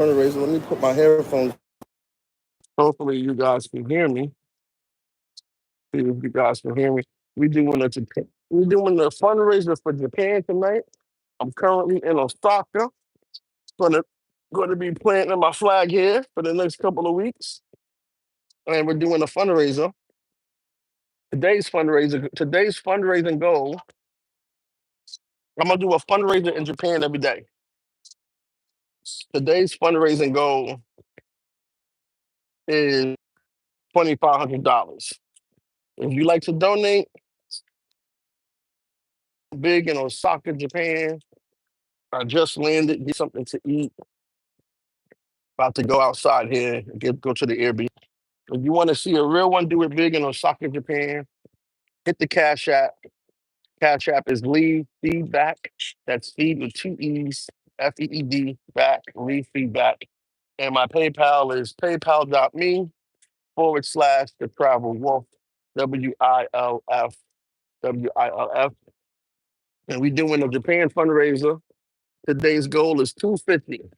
fundraiser. Let me put my headphones. Hopefully, you guys can hear me. See if you guys can hear me. We're doing a fundraiser for Japan tonight. I'm currently in Osaka. Gonna going to be planting my flag here for the next couple of weeks, and we're doing a fundraiser. Today's fundraising goal. I'm gonna do a fundraiser in Japan every day. Today's fundraising goal is $2,500. If you like to donate, big in Osaka, Japan. I just landed, get something to eat. About to go outside here, go to the Airbnb. If you want to see a real one, do it big in Osaka, Japan. Hit the Cash App. Cash App is Leave Feedback. That's feed with two E's, FEED, back, Leave Feedback. And my PayPal is paypal.me/the travel wolf, WILF. And we're doing a Japan fundraiser. Today's goal is 250.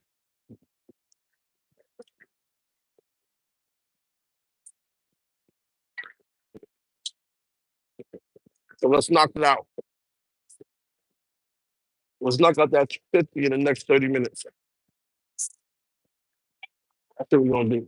So let's knock it out. Let's knock out that 50 in the next 30 minutes. That's what we're gonna do.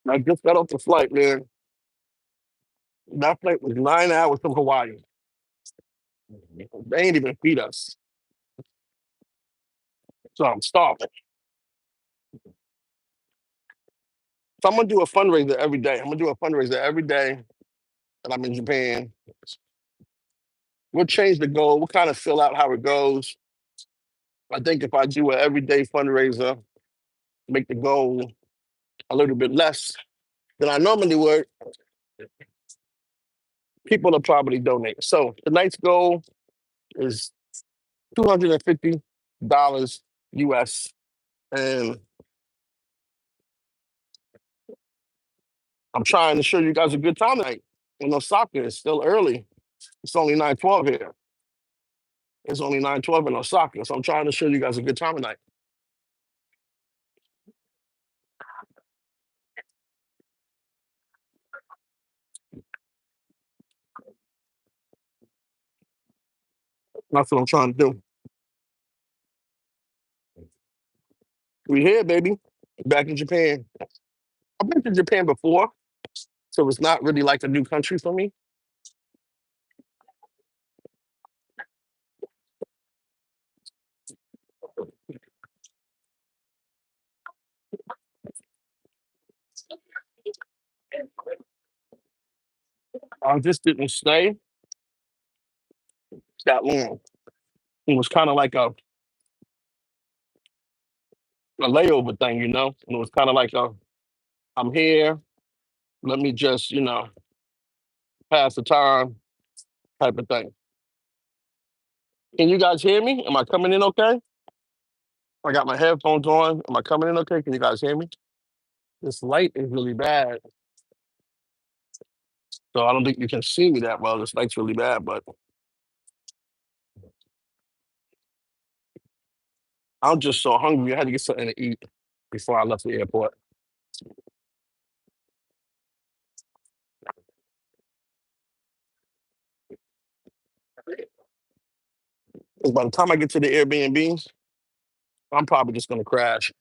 I just got off the flight, man. That flight was 9 hours from Hawaii. They ain't even feed us. So I'm starving. So I'm gonna do a fundraiser every day. I'm gonna do a fundraiser every day that I'm in Japan. We'll change the goal. We'll kind of fill out how it goes. I think if I do an everyday fundraiser, make the goal a little bit less than I normally would, people will probably donate. So tonight's goal is $250 US. And I'm trying to show you guys a good time tonight. In Osaka, it's still early. It's only 9:12 here. It's only 9:12 in Osaka. So I'm trying to show you guys a good time tonight. That's what I'm trying to do. We here, baby. Back in Japan. I've been to Japan before, so it's not really like a new country for me. I just didn't stay that long. It was kind of like a layover thing, you know? And it was kind of like I'm here, let me just, pass the time type of thing. Can you guys hear me? Am I coming in okay? I got my headphones on. Am I coming in okay? Can you guys hear me? This light is really bad. So I don't think you can see me that well. This light's really bad, but I'm just so hungry. I had to get something to eat before I left the airport. Because by the time I get to the Airbnb, I'm probably just gonna crash.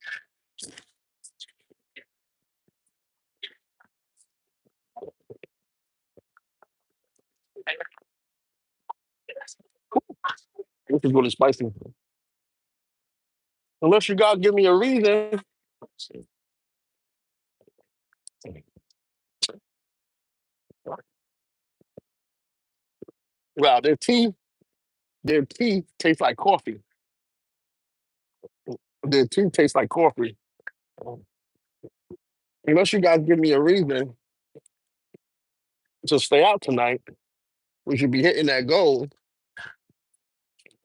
This is really spicy. Unless you guys give me a reason. Wow, their tea tastes like coffee. Their tea tastes like coffee. Unless you guys give me a reason to stay out tonight, we should be hitting that goal.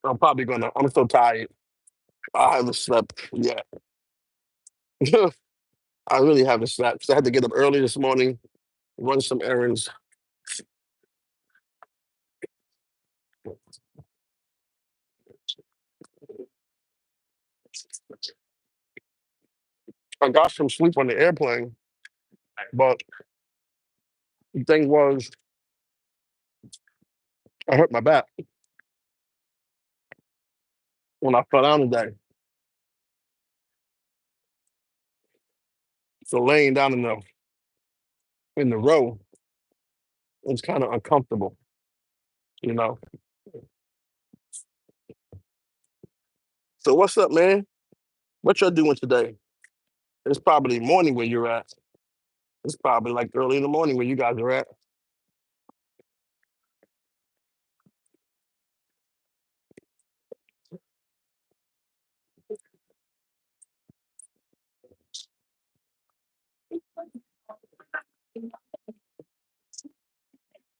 I'm so tired. I haven't slept yet. I really haven't slept because I had to get up early this morning, run some errands. I got some sleep on the airplane, but the thing was, I hurt my back when I fell down today. So laying down in the row was kind of uncomfortable, you know. So what's up, man? What y'all doing today? It's probably morning where you're at. It's probably like early in the morning where you guys are at.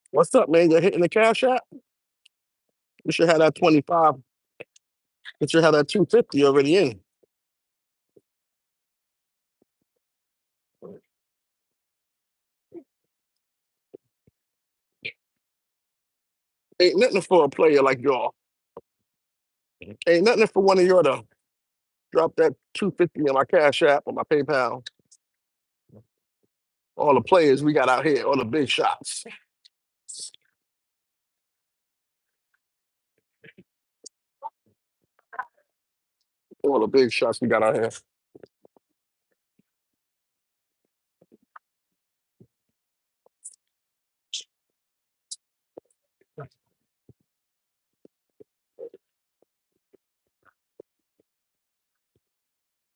What's up, man? You're hitting the cash app? You should have that 25. You should have that 250 already in. Ain't nothing for a player like y'all. Ain't nothing for one of y'all to drop that 250 in my cash app or my PayPal. All the players we got out here, all the big shots. All the big shots we got out here.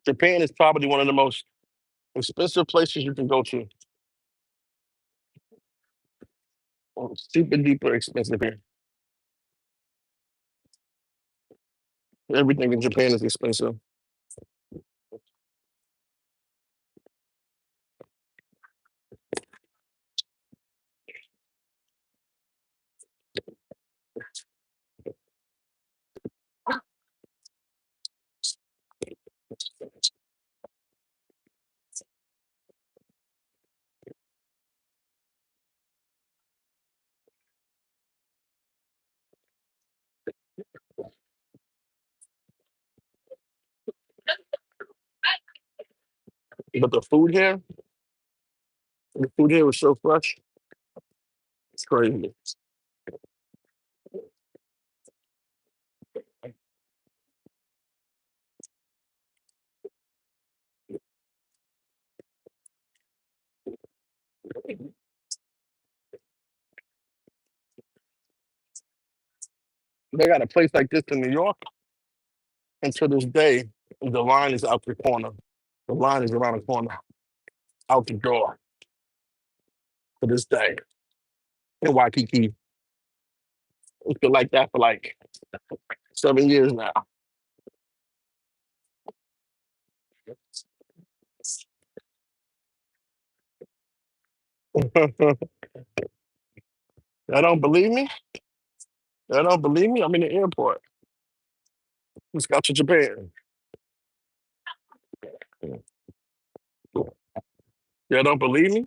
Japan is probably one of the most expensive places you can go to. Oh, super duper expensive here. Everything in Japan is expensive. But the food here was so fresh. It's crazy. They got a place like this in New York, and to this day, the line is out the corner. The line is around the corner, out the door. To this day, in Waikiki, it's been like that for like 7 years now. Y'all don't believe me? Y'all don't believe me? I'm in the airport. Let's go to Japan. Y'all don't believe me?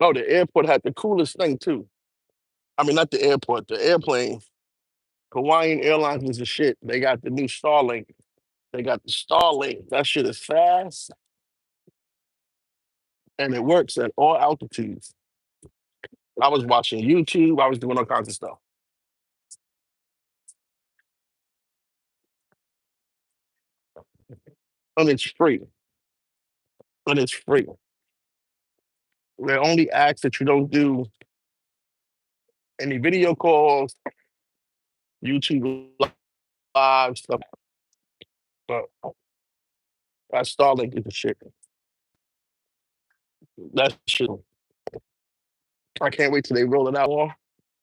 No, the airport had the coolest thing too. I mean, not the airport, the airplane. Hawaiian Airlines was the shit. They got the new Starlink. They got the Starlink. That shit is fast and it works at all altitudes. I was watching YouTube. I was doing all kinds of stuff. And it's free. And it's free. They only ask that you don't do any video calls, YouTube live stuff. But that Starlink is the shit. That shit. I can't wait till they roll it out more.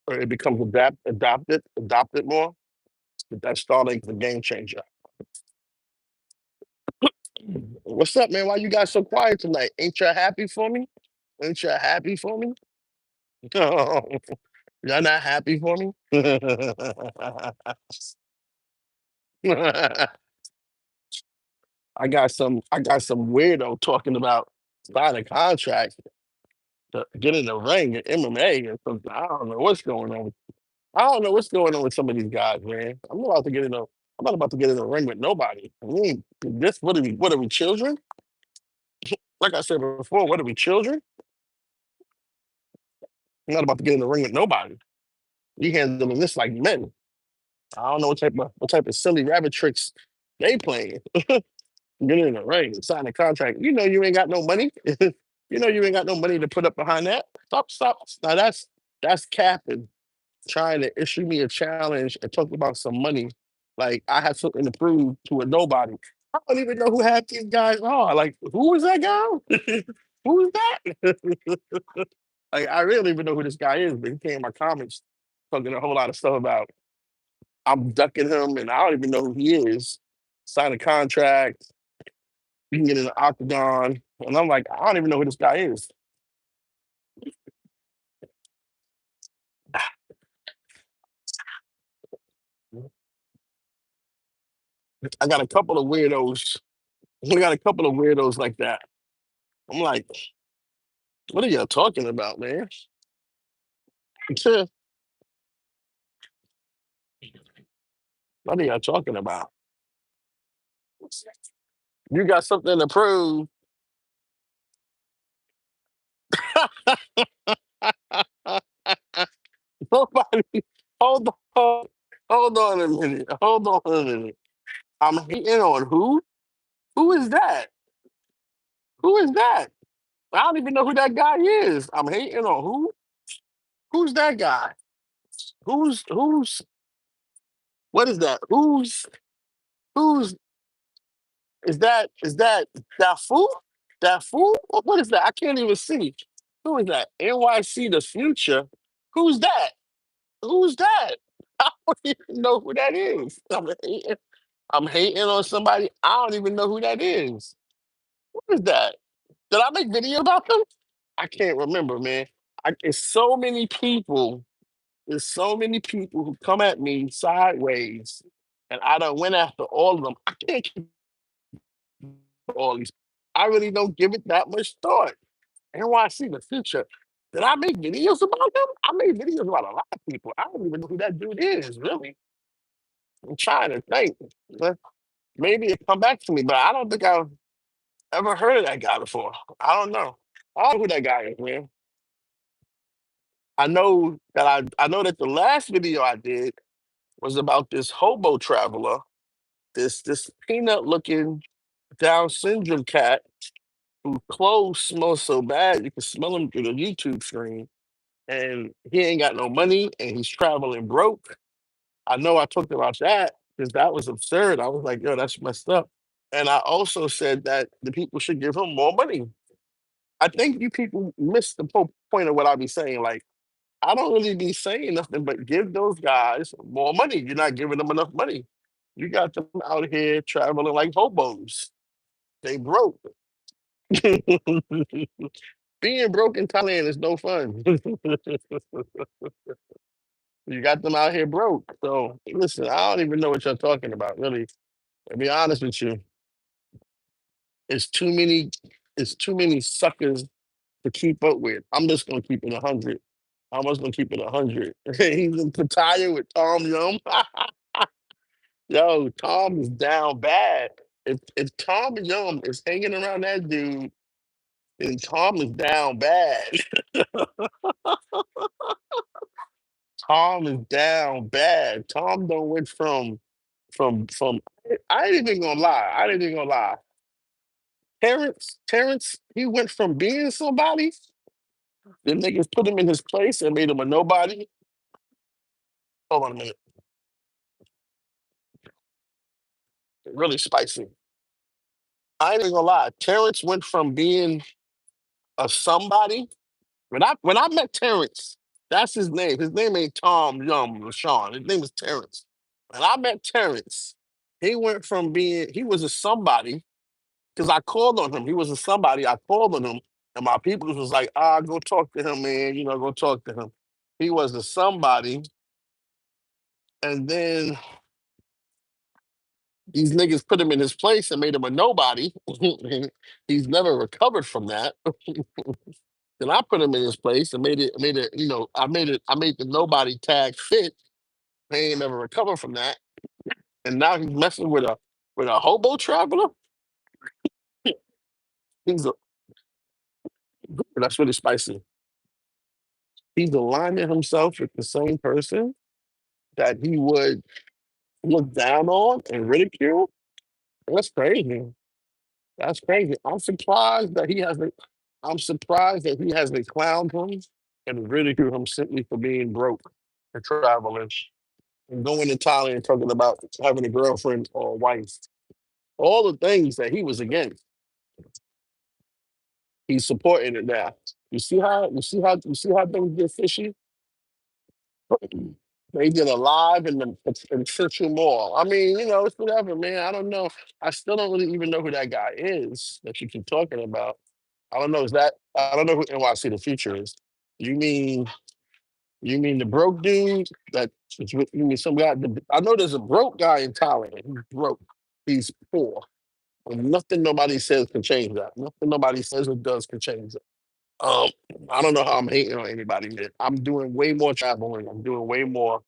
Or it becomes adopted more. But that Starlink is a game changer. What's up, man? Why you guys so quiet tonight? Ain't y'all happy for me? Ain't y'all happy for me? Y'all not happy for me? I got some weirdo talking about signing a contract to get in the ring at MMA or something. I don't know what's going on. I don't know what's going on with some of these guys, man. I'm not about to get in the ring with nobody. I mean, this what are we children? Like I said before, what are we children? I'm not about to get in the ring with nobody. We handling this like men. I don't know what type of silly rabbit tricks they playing. Get in the ring and sign a contract. You know you ain't got no money. You know you ain't got no money to put up behind that. Stop, stop. Now that's capping. Trying to issue me a challenge and talk about some money. Like I have something to prove to a nobody. I don't even know who half these guys are. Like, who is that guy? Who is that? Like, I really don't even know who this guy is, but he came in my comments talking a whole lot of stuff about I'm ducking him and I don't even know who he is. Sign a contract, you can get in the octagon. And I'm like, I don't even know who this guy is. I got a couple of weirdos. We got a couple of weirdos like that. I'm like, what are y'all talking about, man? What are y'all talking about? You got something to prove. Nobody, hold on, hold on a minute. Hold on a minute. I'm hating on who? Who is that? Who is that? I don't even know who that guy is. I'm hating on who? Who's that guy? Who's what is that? Who's is that fool? That fool? What is that? I can't even see. Who is that? NYC the future? Who's that? Who's that? I don't even know who that is. I'm hating on somebody. I don't even know who that is. What is that? Did I make video about them? I can't remember, man. It's so many people. There's so many people who come at me sideways, and I don't went after all of them. I can't keep all these. I really don't give it that much thought. NYC the future. Did I make videos about them? I made videos about a lot of people. I don't even know who that dude is, really. I'm trying to think. But maybe it come back to me, but I don't think I've ever heard of that guy before. I don't know. I don't know who that guy is, man. I know that the last video I did was about this hobo traveler, this peanut looking Down syndrome cat whose clothes smell so bad you can smell him through the YouTube screen. And he ain't got no money and he's traveling broke. I know I talked about that because that was absurd. I was like, yo, that's messed up. And I also said that the people should give him more money. I think you people miss the whole point of what I be saying. Like, I don't really be saying nothing but give those guys more money. You're not giving them enough money. You got them out here traveling like hobos. They broke. Being broke in Thailand is no fun. You got them out here broke. So listen, I don't even know what you're talking about, really. To be honest with you, it's too many, it's too many suckers to keep up with. I'm just gonna keep it 100. I'm just gonna keep it 100. He's in Pattaya with Tom Yum. Yo, Tom is down bad. If Tom Yum is hanging around that dude, then Tom is down bad. Tom is down bad. Tom don't went from I ain't even gonna lie. I ain't even gonna lie. Terrence, he went from being somebody, the niggas put him in his place and made him a nobody. Hold on a minute. Really spicy. I ain't even gonna lie. Terrence went from being a somebody. When I met Terrence, that's his name. His name ain't Tom Yum Rashawn. His name is Terrence. When I met Terrence, he was a somebody because I called on him. He was a somebody. I called on him, and my people was like, go talk to him, man. Go talk to him. He was a somebody, and then These niggas put him in his place and made him a nobody. He's never recovered from that. Then I put him in his place and made it, I made the nobody tag fit. He ain't never recovered from that. And now he's messing with a hobo traveler. He's a That's really spicy. He's aligning himself with the same person that he would look down on and ridicule. That's crazy. That's crazy. I'm surprised that he hasn't clowned him and ridiculed him simply for being broke and traveling and going to Thailand and talking about having a girlfriend or a wife. All the things that he was against, he's supporting it now. You see how things get fishy? They did a live in Central Mall. I mean, it's whatever, man. I don't know. I still don't really even know who that guy is that you keep talking about. I don't know. I don't know who NYC the future is. You mean you mean the broke dude you mean some guy? I know there's a broke guy in Thailand. He's broke. He's poor. And nothing nobody says can change that. Nothing nobody says or does can change that. Um, I don't know how I'm hating on anybody, man. I'm doing way more traveling. I'm doing way more.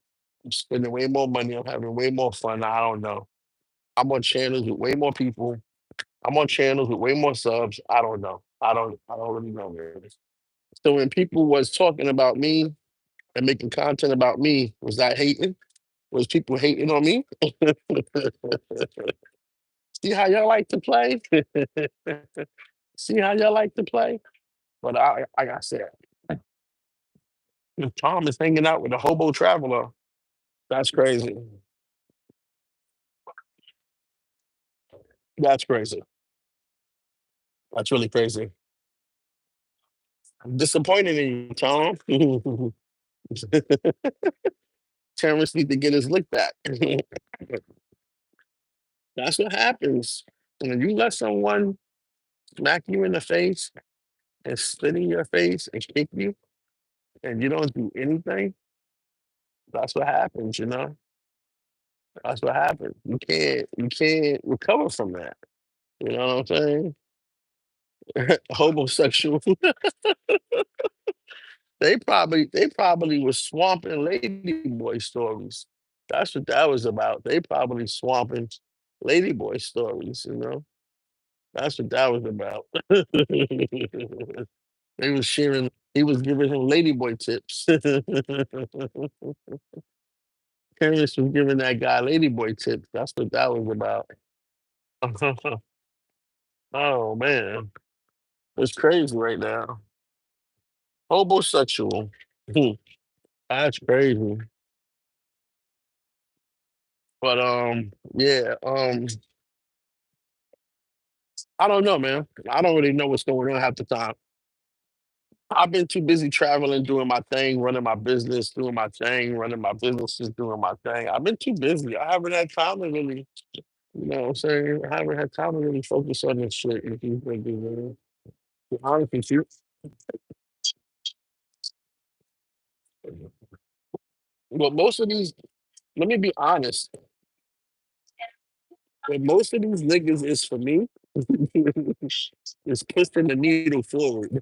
I'm spending way more money. I'm having way more fun. I don't know. I'm on channels with way more people. I'm on channels with way more subs. I don't know. I don't really know, man. So when people was talking about me and making content about me, was that hating? Was people hating on me? See how y'all like to play? See how y'all like to play? But like I said, if Tom is hanging out with a hobo traveler, that's crazy. That's crazy. That's really crazy. I'm disappointed in you, Tom. Terrence need to get his lick back. That's what happens. When you let someone smack you in the face and spit in your face and kick you and you don't do anything, that's what happens. That's what happens. You can't recover from that. You know what I'm saying? Homosexual. They probably was swamping ladyboy stories. That's what that was about. They probably swamping ladyboy stories. That's what that was about. They was sharing. He was giving him ladyboy tips. Parents was giving that guy ladyboy tips. That's what that was about. Oh man, it's crazy right now. Homosexual. That's crazy. But yeah, I don't know, man. I don't really know what's going on half the time. I've been too busy traveling, doing my thing, running my business, doing my thing, running my businesses, doing my thing. I've been too busy. I haven't had time to really, you know what I'm saying? I haven't had time to really focus on this shit. If you think, man. To be honest with you. But most of these, let me be honest, what most of these niggas is for me is pushing the needle forward.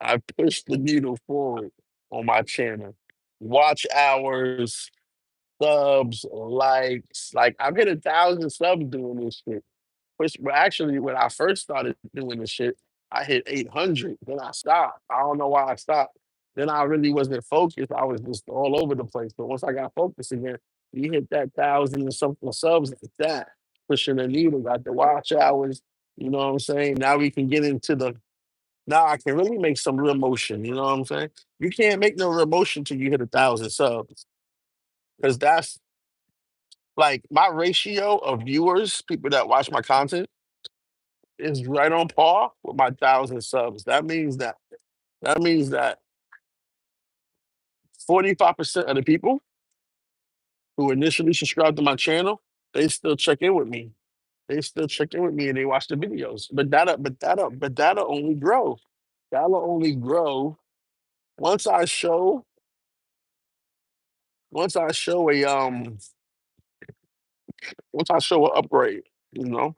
I push the needle forward on my channel. Watch hours, subs, likes. Like I've hit 1,000 subs doing this shit. Which well, actually, when I first started doing this shit, I hit 800. Then I stopped. I don't know why I stopped. Then I really wasn't focused. I was just all over the place. But once I got focused again, you hit that 1,000 and something subs like that, pushing the needle, got the watch hours. You know what I'm saying? Now we can get into the. Now I can really make some real motion. You know what I'm saying? You can't make no real motion till you hit 1,000 subs, because that's like my ratio of viewers, people that watch my content is right on par with my 1,000 subs. That means that 45% of the people who initially subscribed to my channel, they still check in with me. They still check in with me and they watch the videos. But that'll only grow. That'll only grow once I show once I show Once I show an upgrade, you know.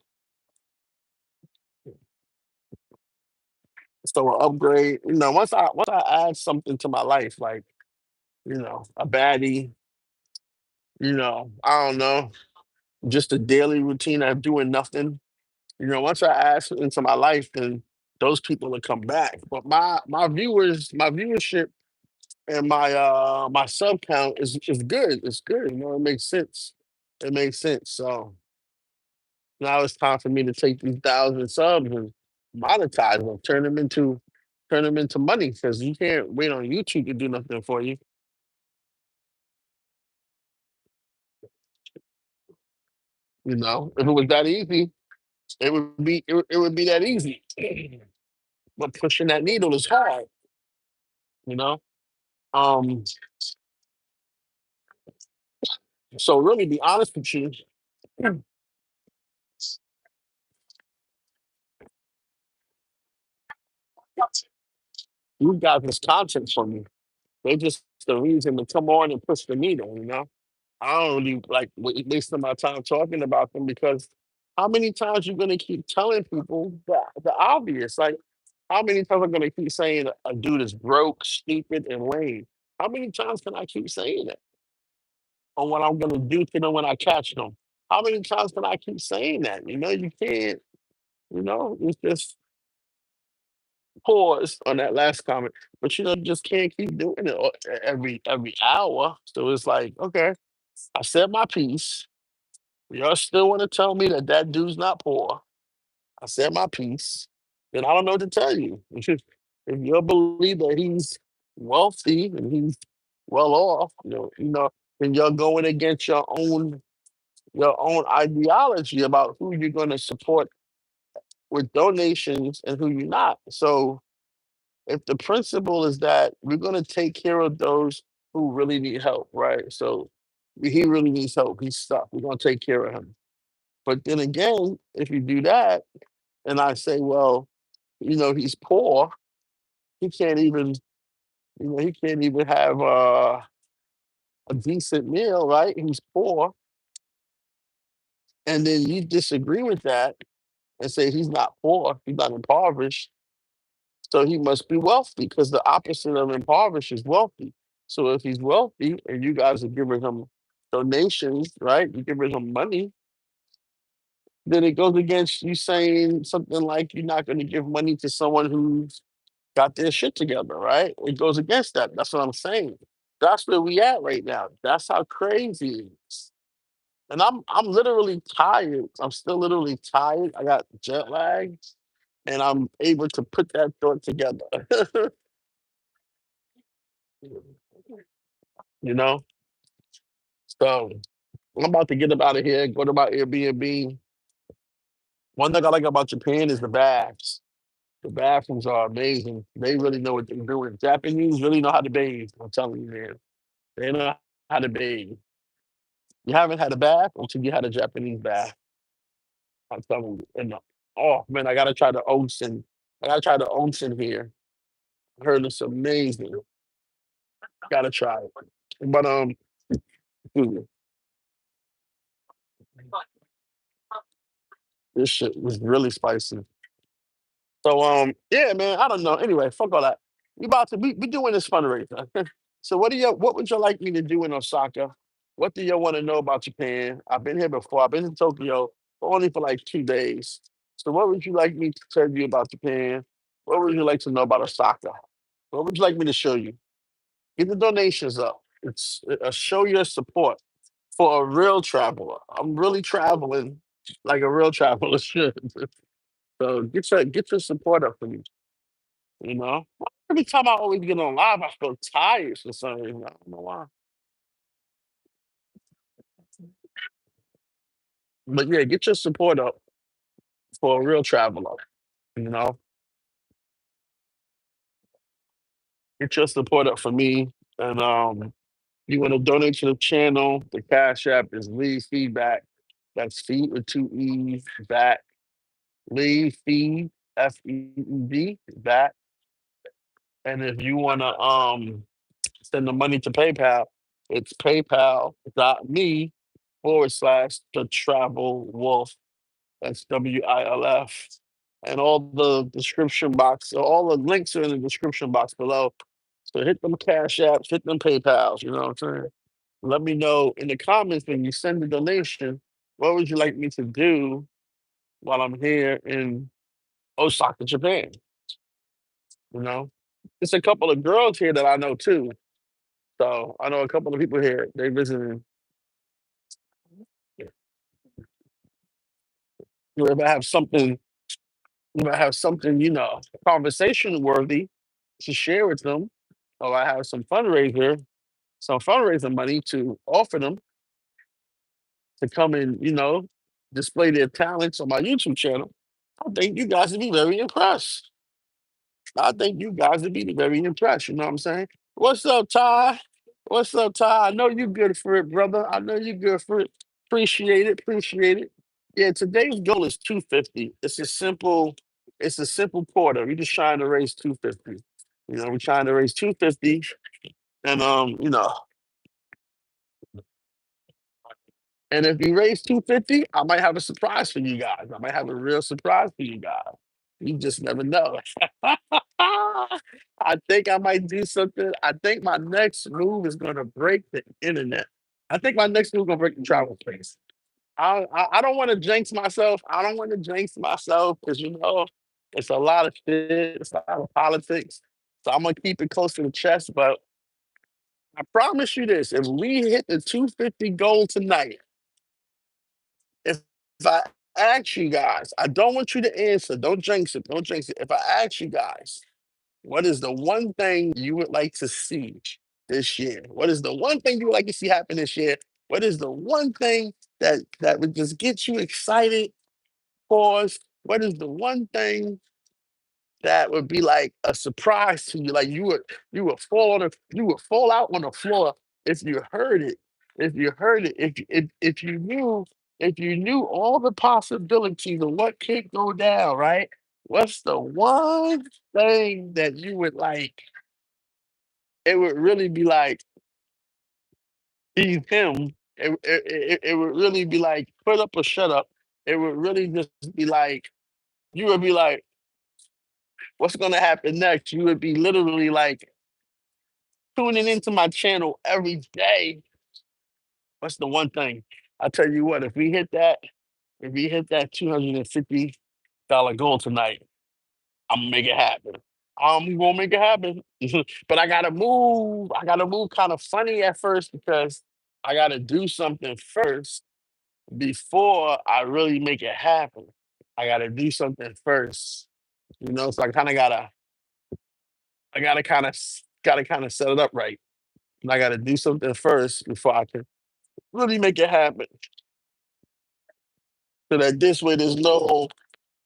So an upgrade, once I add something to my life, like a baddie, I don't know, just a daily routine of doing nothing. Once I add something to my life, then those people will come back. But my viewership and my sub count is good. It's good. It makes sense. It makes sense. So now it's time for me to take these 1,000 subs and monetize them, turn them into money because you can't wait on YouTube to do nothing for you. If it was that easy, it would be that easy. But pushing that needle is hard. You know. Um. So really, be honest with you, you guys is content for me. They just the reason to come on and push the needle. I don't really like wasting my time talking about them because how many times you gonna keep telling people the obvious? Like, how many times I'm gonna keep saying a dude is broke, stupid, and lame? How many times can I keep saying it? Or what I'm gonna do to them when I catch them? How many times can I keep saying that? You can't. It's just pause on that last comment, but you just can't keep doing it every hour. So it's like, okay, I said my piece. Y'all still want to tell me that dude's not poor? I said my piece. Then I don't know what to tell you. If you believe that he's wealthy and he's well off, then you're going against your own ideology about who you're going to support with donations and who you're not. So if the principle is that we're going to take care of those who really need help, right? So he really needs help. He's stuck. We're going to take care of him. But then again, if you do that, and I say, well, he's poor, he can't even, he can't even have a decent meal, right? He's poor, and then you disagree with that and say he's not poor, he's not impoverished, so he must be wealthy because the opposite of impoverished is wealthy. So if he's wealthy and you guys are giving him donations, right? You're giving him money, then it goes against you saying something like you're not going to give money to someone who's got their shit together, right? It goes against that. That's what I'm saying. That's where we at right now. That's how crazy it is. And I'm literally tired. I'm still literally tired. I got jet lag and I'm able to put that thought together. you know? So I'm about to get up out of here, go to my Airbnb. One thing I like about Japan is the baths. The bathrooms are amazing. They really know what they're doing. Japanese really know how to bathe. I'm telling you, man. They know how to bathe. You haven't had a bath until you had a Japanese bath. I'm telling you. Oh man, I gotta try the onsen. I gotta try the onsen here. I heard it's amazing. Gotta try it. But dude, this shit was really spicy. So yeah, man, I don't know. Anyway, fuck all that. We doing this fundraiser. So what would you like me to do in Osaka? What do you want to know about Japan? I've been here before. I've been in Tokyo only for like 2 days. So what would you like me to tell you about Japan? What would you like to know about Osaka? What would you like me to show you? Get the donations up. It's show your support for a real traveler. I'm really traveling like a real traveler should. So get your support up for me. You know, every time I always get on live, I feel tired for some reason. I don't know why. But yeah, get your support up for a real traveler. You know, get your support up for me. And you want to donate to the channel? The Cash App is Leave Feedback. That's feed with two E's back. Leave feed FEED back. And if you want to send the money to PayPal, it's paypal.me / the travel wolf. That's WILF. And all the description box, all the links are in the description box below. So hit them Cash Apps, hit them PayPals, you know what I'm saying? Let me know in the comments when you send the donation, what would you like me to do while I'm here in Osaka, Japan? You know? There's a couple of girls here that I know too. So I know a couple of people here. They visiting. You ever have something, conversation worthy to share with them, or I have some fundraiser money to offer them to come and, display their talents on my YouTube channel, I think you guys would be very impressed. I think you guys would be very impressed. You know what I'm saying? What's up, Ty? What's up, Ty? I know you good for it, brother. I know you good for it. Appreciate it. Appreciate it. Yeah, today's goal is 250. It's a simple quarter. We're just trying to raise 250. We're trying to raise 250. And and if you raise 250, I might have a surprise for you guys. I might have a real surprise for you guys. You just never know. I think I might do something. I think my next move is gonna break the internet. I think my next move gonna break the travel space. I don't want to jinx myself. I don't want to jinx myself because it's a lot of shit. It's a lot of politics. So I'm gonna keep it close to the chest. But I promise you this: if we hit the 250 goal tonight, if I ask you guys, I don't want you to answer. Don't jinx it. Don't jinx it. If I ask you guys, what is the one thing you would like to see this year? What is the one thing you would like to see happen this year? What is the one thing that would just get you excited? Pause. What is the one thing that would be like a surprise to you? Like you would fall out on the floor if you heard it. If you heard it, if you knew all the possibilities of what could go down, right? What's the one thing that you would like? It would really be like he's him. It would really be like put up or shut up. It would really just be like you would be like, what's gonna happen next? You would be literally like tuning into my channel every day. What's the one thing? I tell you what, if we hit that $250 goal tonight, I'm gonna make it happen. I'm gonna make it happen. But I gotta move. I gotta move kind of funny at first because I gotta do something first before I really make it happen. I gotta do something first. So I gotta kind of set it up right. And I gotta do something first before I can really make it happen. So that this way there's no,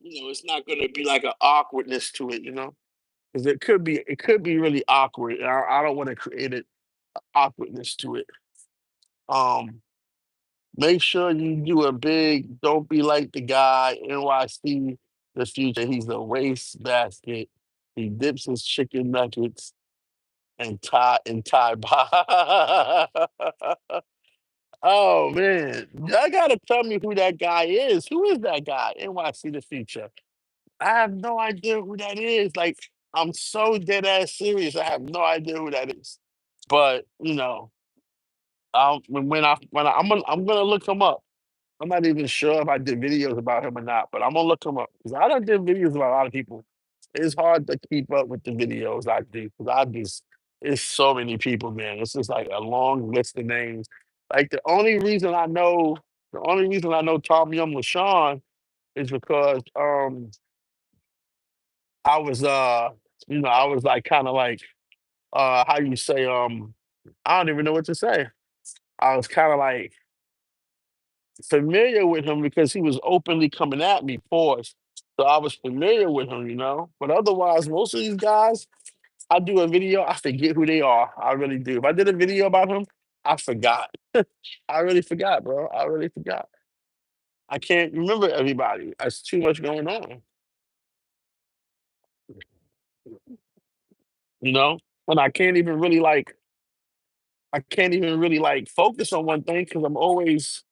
it's not gonna be like an awkwardness to it. Because it could be really awkward. And I don't want to create it awkwardness to it. Um, Make sure you do a big. Don't be like the guy NYC the future. He's a waste basket. He dips his chicken nuggets and tie Oh man, y'all gotta tell me who that guy is. Who is that guy? NYC the future. I have no idea who that is. Like, I'm so dead ass serious. I have no idea who that is. But I'm gonna look him up. I'm not even sure if I did videos about him or not, but I'm gonna look him up because I done did videos about a lot of people. It's hard to keep up with the videos I do because it's so many people, man. It's just like a long list of names. Like the only reason I know Tom Yum LaShawn is because I was I was like kind of like how you say I don't even know what to say. I was kind of like familiar with him because he was openly coming at me first. So I was familiar with him. But otherwise, most of these guys, I do a video, I forget who they are. I really do. If I did a video about him, I forgot. I really forgot, bro. I really forgot. I can't remember everybody. There's too much going on, you know? And I can't even really like focus on one thing because I'm always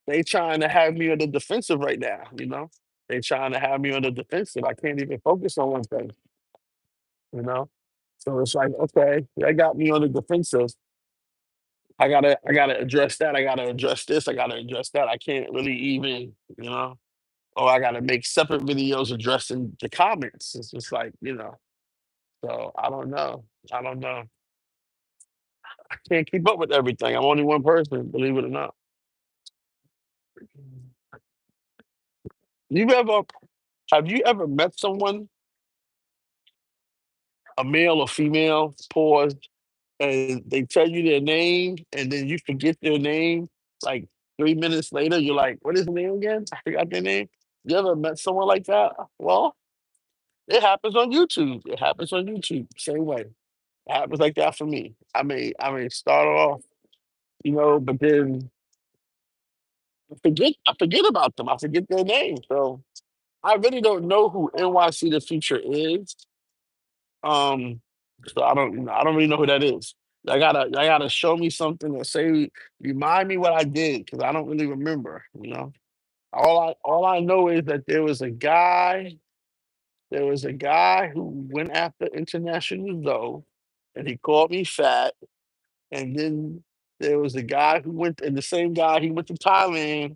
they trying to have me on the defensive right now, you know? They trying to have me on the defensive. I can't even focus on one thing, you know? So it's like, okay, they got me on the defensive. I gotta address that. I gotta address this. I gotta address that. I can't really even, you know, or I gotta make separate videos addressing the comments. It's just like, you know. So I don't know. I don't know. I can't keep up with everything. I'm only one person, believe it or not. You ever have you ever met someone, a male or female, pause, and they tell you their name and then you forget their name like 3 minutes later, you're like, what is their name again? I forgot their name. You ever met someone like that? Well, it happens on YouTube. It happens on YouTube. Same way. It happens like that for me. I may start off, but then I forget about them. I forget their name. So I really don't know who NYC the future is. Um, so I don't really know who that is. I gotta show me something or say remind me what I did because I don't really remember. All I know is that there was a guy who went after International Zoe, and he called me fat. And then there was a guy who went, and the same guy he went to Thailand,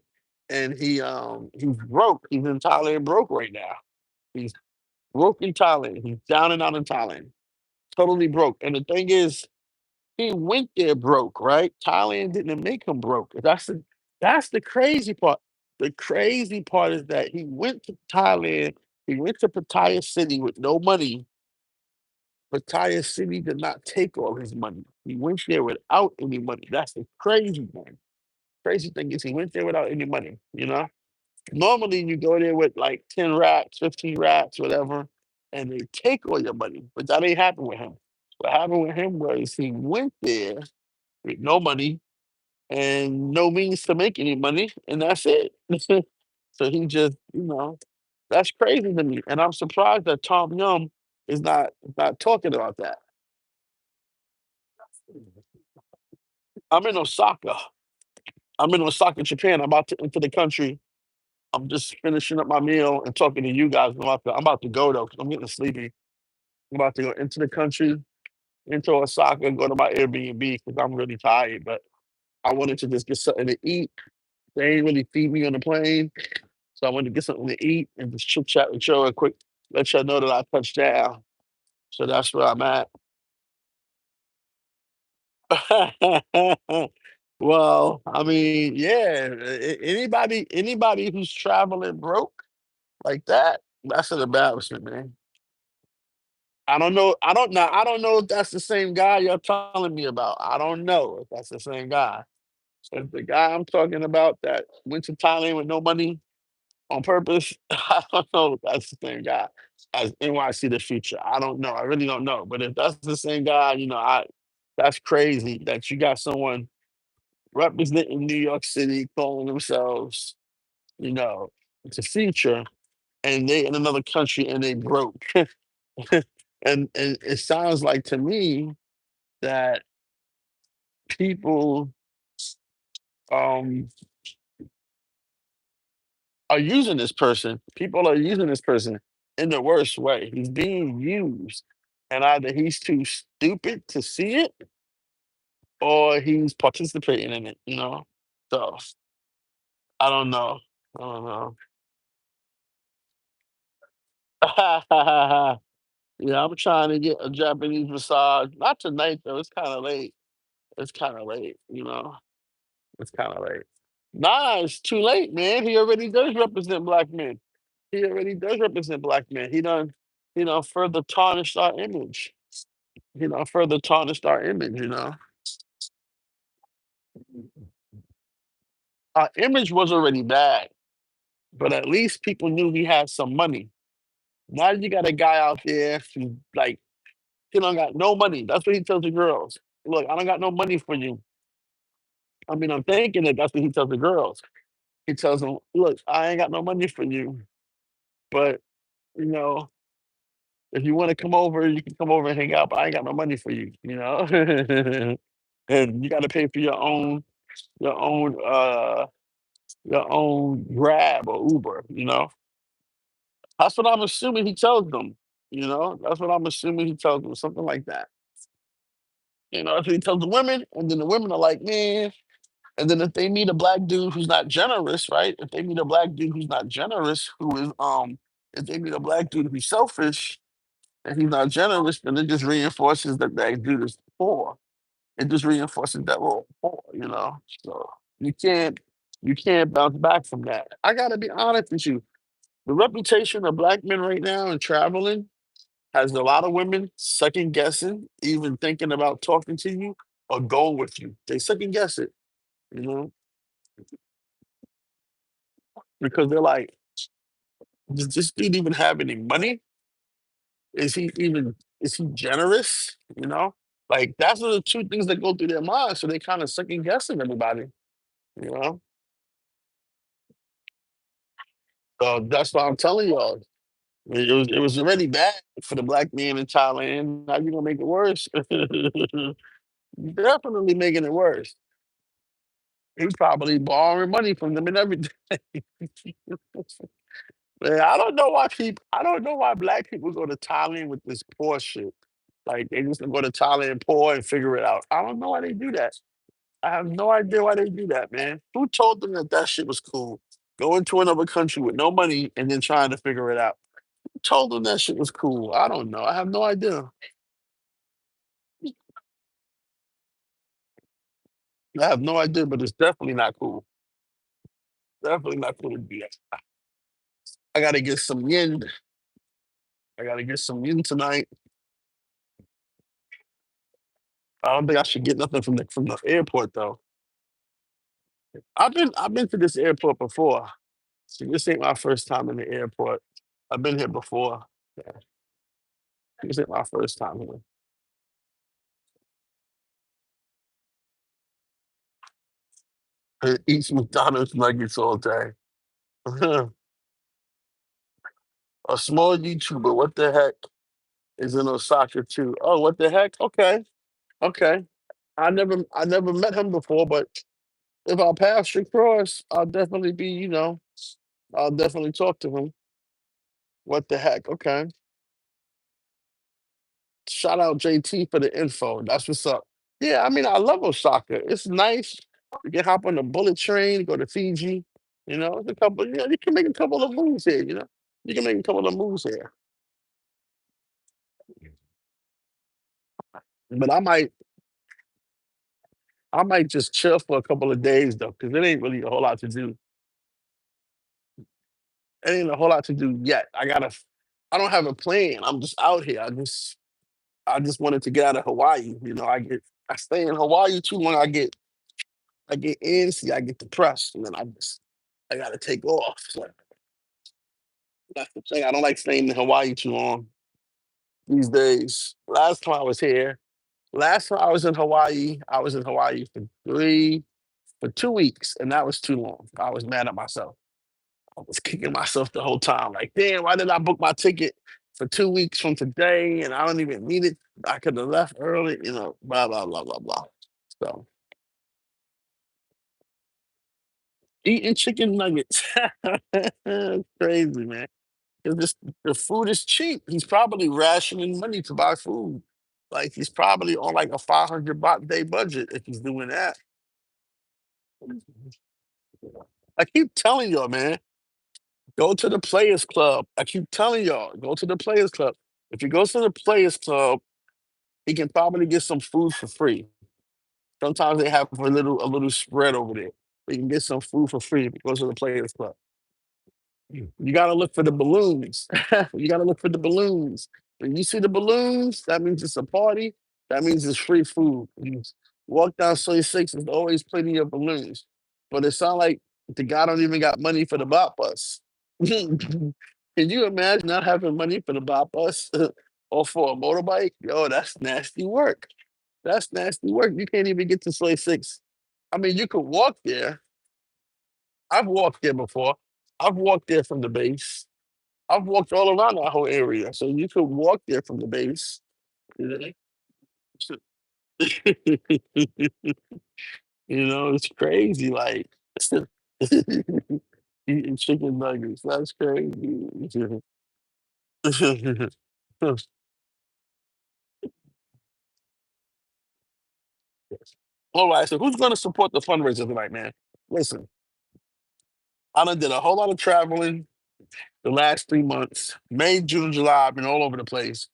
and he's broke. He's in Thailand broke right now. He's broke in Thailand. He's down and out in Thailand, totally broke. And the thing is, he went there broke, right? Thailand didn't make him broke. That's the crazy part. The crazy part is that he went to Thailand. He went to Pattaya City with no money. Pattaya City did not take all his money. He went there without any money. That's the crazy thing. Crazy thing is he went there without any money, you know? Normally you go there with like 10 racks, 15 racks, whatever, and they take all your money. But that ain't happened with him. What happened with him was he went there with no money and no means to make any money, and that's it. So he just, that's crazy to me. And I'm surprised that Tom Yum is not talking about that. I'm in Osaka. I'm in Osaka, Japan. I'm about to enter the country. I'm just finishing up my meal and talking to you guys. I'm about to go though, 'cause I'm getting sleepy. I'm about to go into the country, into Osaka, and go to my Airbnb because I'm really tired. But I wanted to just get something to eat. They ain't really feed me on the plane. So I wanted to get something to eat and just chit chat with y'all real quick, let y'all know that I touched down. So that's where I'm at. Well, I mean, yeah, anybody who's traveling broke like that, that's an embarrassment, man. I don't know. I don't know if that's the same guy you're telling me about. I don't know if that's the same guy. If the guy I'm talking about that went to Thailand with no money on purpose, I don't know if that's the same guy as NYC the future. I don't know. I really don't know. But if that's the same guy, that's crazy that you got someone representing New York City calling themselves, you know, the future, and they in another country and they broke. And it sounds like to me that people um are using this person. People are using this person in the worst way. He's being used. And either he's too stupid to see it or he's participating in it. So I don't know. I don't know. Yeah, I'm trying to get a Japanese massage. Not tonight though. It's kind of late. It's kind of late. It's kind of late. Nah, it's too late, man. He already does represent black men. He already does represent black men. He done further tarnished our image. Further tarnished our image. Our image was already bad, but at least people knew he had some money. Now you got a guy out there who like he don't got no money. That's what he tells the girls. Look, I don't got no money for you. I mean, I'm thinking that that's what he tells the girls. He tells them, look, I ain't got no money for you, but you know, if you want to come over, you can come over and hang out, but I ain't got no money for you. And you got to pay for your own your own Grab or Uber. That's what I'm assuming he tells them. That's what I'm assuming he tells them, something like that. That's what he tells the women, and then the women are like, man. And then if they meet a black dude who's not generous, right? If they meet a black dude who's not generous, if they meet a black dude who's selfish and he's not generous, then it just reinforces that that dude is poor. It just reinforces that we're all poor. So you can't you can't bounce back from that. I gotta be honest with you. The reputation of black men right now in traveling has a lot of women second guessing, even thinking about talking to you or going with you. They second guess it, you know, because they're like, does this dude even have any money? Is he generous? Like that's the two things that go through their minds. So they kind of second guessing everybody, you know. So that's why I'm telling y'all. It was already bad for the black man in Thailand. Now you're gonna make it worse. Definitely making it worse. He's probably borrowing money from them and everything. Man, I don't know why black people go to Thailand with this poor shit. Like they just go to Thailand poor and figure it out. I don't know why they do that. I have no idea why they do that, man. Who told them that that shit was cool? Going to another country with no money and then trying to figure it out. Who told them that shit was cool? I don't know. I have no idea. I have no idea, but it's definitely not cool. Definitely not cool to do that. I gotta get some yen. I gotta get some yen tonight. I don't think I should get nothing from the airport though. I've been to this airport before. So this ain't my first time in the airport. I've been here before. Yeah, this ain't my first time here. I eat McDonald's nuggets all day. A small YouTuber, what the heck, is in Osaka too? Oh, what the heck? Okay, okay. I never met him before, but if our paths should cross, I'll definitely talk to him. What the heck? Okay. Shout out JT for the info. That's what's up. Yeah, I mean, I love Osaka. It's nice. You can hop on the bullet train, go to Fiji. It's a couple. You can make a couple of moves here. You can make a couple of moves here. But I might just chill for a couple of days though, because it ain't really a whole lot to do. It ain't a whole lot to do yet. I don't have a plan. I'm just out here. I just wanted to get out of Hawaii. I stay in Hawaii too long. I get antsy, I get depressed, and then I gotta take off. So that's the thing. I don't like staying in Hawaii too long these days. Last time I was in Hawaii, I was in Hawaii for 2 weeks, and that was too long. I was mad at myself. I was kicking myself the whole time. Like, damn, why did I book my ticket for 2 weeks from today? And I don't even need it. I could have left early, blah, blah, blah, blah, blah. So eating chicken nuggets. It's crazy, man. 'Cause the food is cheap. He's probably rationing money to buy food. Like he's probably on like a 500 baht day budget if he's doing that. I keep telling y'all, man, go to the Players Club. I keep telling y'all, go to the Players Club. If you go to the Players Club, he can probably get some food for free. Sometimes they have a little spread over there. But you can get some food for free if you go to the Players Club. You gotta look for the balloons. You gotta look for the balloons. When you see the balloons, that means it's a party. That means it's free food. You walk down Soy Six, there's always plenty of balloons. But it sounds like the guy don't even got money for the bot bus. Can you imagine not having money for the bot bus or for a motorbike? Yo, that's nasty work. That's nasty work. You can't even get to Soy Six. I mean, you could walk there. I've walked there before. I've walked there from the base. I've walked all around that whole area, so you could walk there from the base. You know, it's crazy. Like, Eating chicken nuggets. That's crazy. All right, so who's going to support the fundraiser tonight, man? Listen, I done did a whole lot of traveling the last 3 months. May, June, July, I've been all over the place.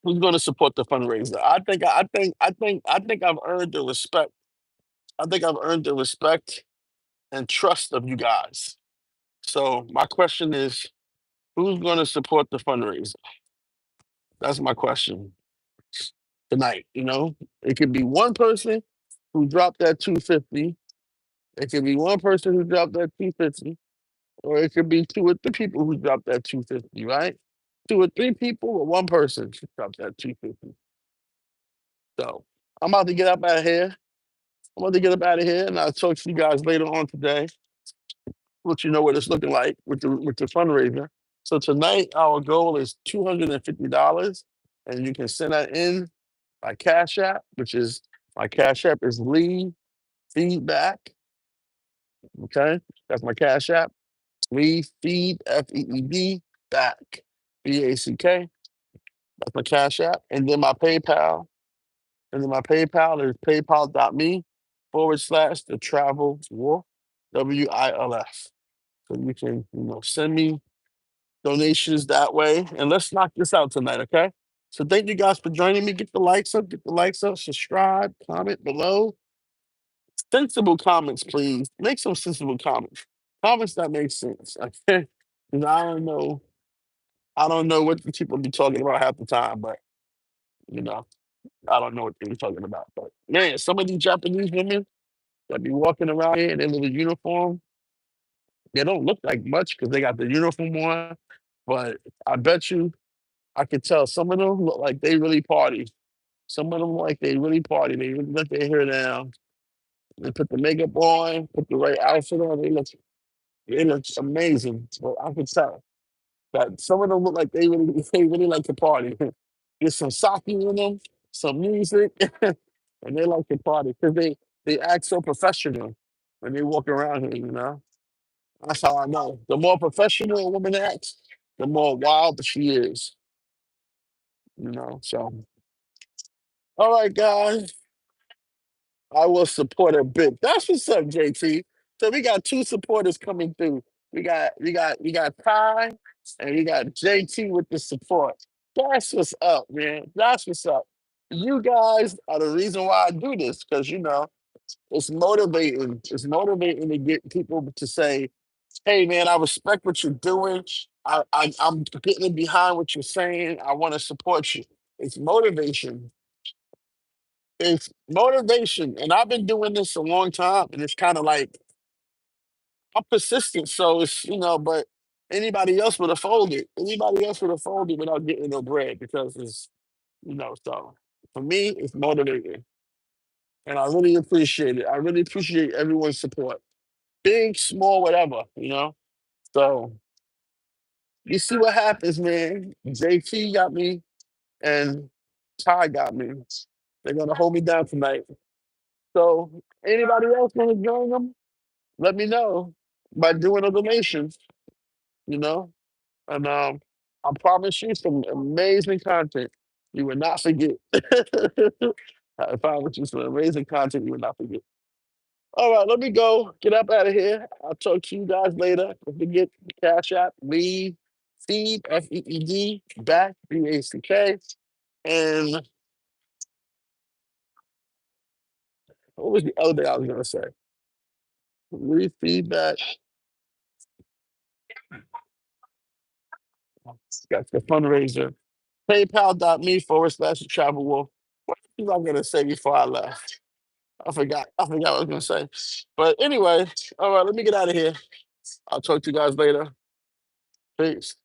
Who's going to support the fundraiser? I think I've earned the respect. I think I've earned the respect and trust of you guys. So my question is, who's going to support the fundraiser? That's my question tonight. It could be one person who dropped that 250. It could be one person who dropped that 250, or it could be two or three people who dropped that 250. Right? Two or three people, or one person who dropped that 250. So I'm about to get up out of here. I'm about to get up out of here, and I'll talk to you guys later on today. Let you know what it's looking like with the fundraiser. So tonight, our goal is $250, and you can send that in by Cash App, which is my Cash App is Leave Feedback. Okay, that's my Cash App. Leave Feed FEED back BACK. That's my Cash App, and then my PayPal. And then my PayPal is paypal.me/ the travel wolf WILF. So you can send me donations that way, and let's knock this out tonight, okay? So thank you guys for joining me. Get the likes up, subscribe, comment below. Sensible comments, please. Make some sensible comments. Comments that make sense. Okay. 'Cause I don't know what the people be talking about half the time, but you know, I don't know what they be talking about. But man, some of these Japanese women that be walking around here in their little uniform, they don't look like much because they got the uniform on. But I bet you I could tell some of them look like they really party. Some of them like they really party. They really let their hair down. They put the makeup on, put the right outfit on. They look amazing. But I could tell that some of them look like they really they really like to party. Get some sake in them, some music, and they like to party because they act so professional when they walk around here. That's how I know. The more professional a woman acts, the more wild she is. So, all right, guys, I will support a bit. That's what's up, JT. So we got two supporters coming through. We got Ty and we got JT with the support. That's what's up, man. That's what's up. You guys are the reason why I do this because it's motivating. It's motivating to get people to say, "Hey, man, I respect what you're doing. I'm getting behind what you're saying. I want to support you." It's motivation. It's motivation. And I've been doing this a long time, and it's kind of like I'm persistent. So but anybody else would have folded. Anybody else would have folded without getting no bread because so for me, it's motivating. And I really appreciate it. I really appreciate everyone's support. Big, small, whatever. So you see what happens, man. JT got me and Ty got me. They're gonna hold me down tonight. So anybody else want to join them? Let me know by doing a donation. You know, and I promise you some amazing content you will not forget. I promise you some amazing content you will not forget. All right, let me go. Get up out of here. I'll talk to you guys later. Don't forget Cash App, Leave, Feed, FEED, back, BACK. And what was the other thing I was going to say? Leave feedback. Got the fundraiser. PayPal.me/ the travel wolf. What was I going to say before I left? I forgot. I forgot what I was going to say. But anyway, all right, let me get out of here. I'll talk to you guys later. Peace.